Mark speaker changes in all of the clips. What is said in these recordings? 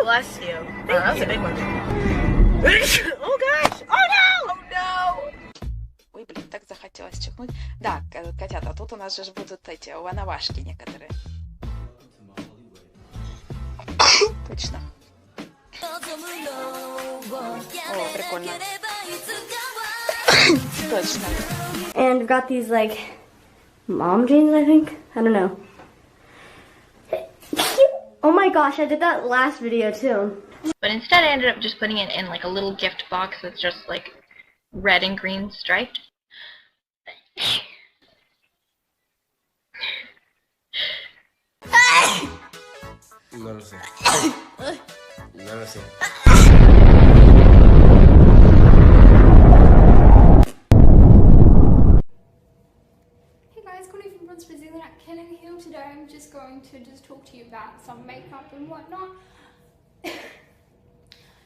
Speaker 1: Bless you. Oh, that was a big one. Oh gosh! Oh no! Oh no! Ой, блин, так захотелось чихнуть. Да, котята, тут у нас же будут эти ванавашки некоторые. Точно. О, прикольно. Точно.
Speaker 2: And got these like mom jeans, I think. I don't know. Oh my gosh, I did that last video too.
Speaker 3: But instead I ended up just putting it in like a little gift box that's just like red and green striped.
Speaker 4: No lo sé. No lo sé.
Speaker 5: Today I'm just going to talk to you about some makeup and whatnot.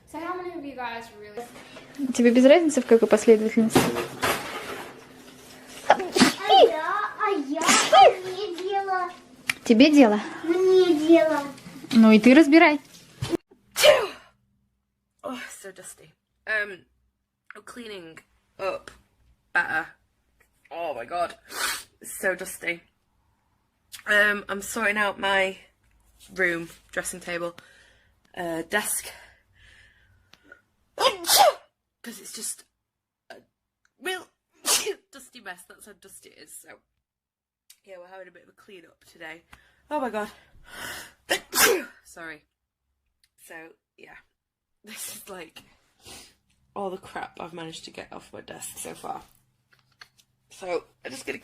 Speaker 5: So how many of you guys really...
Speaker 6: Тебе без разницы, в какой последовательности?
Speaker 2: Мне дело.
Speaker 6: Тебе дело?
Speaker 2: Мне дело.
Speaker 6: Ну и ты разбирай.
Speaker 1: Oh, so dusty. I'm cleaning up better. Oh my god, it's so dusty. I'm sorting out my room, dressing table, desk, because it's just a real dusty mess. That's how dusty it is. So yeah, we're having a bit of a clean up today. Oh my god. Sorry. So yeah, this is like all the crap I've managed to get off my desk so far. So I'm just gonna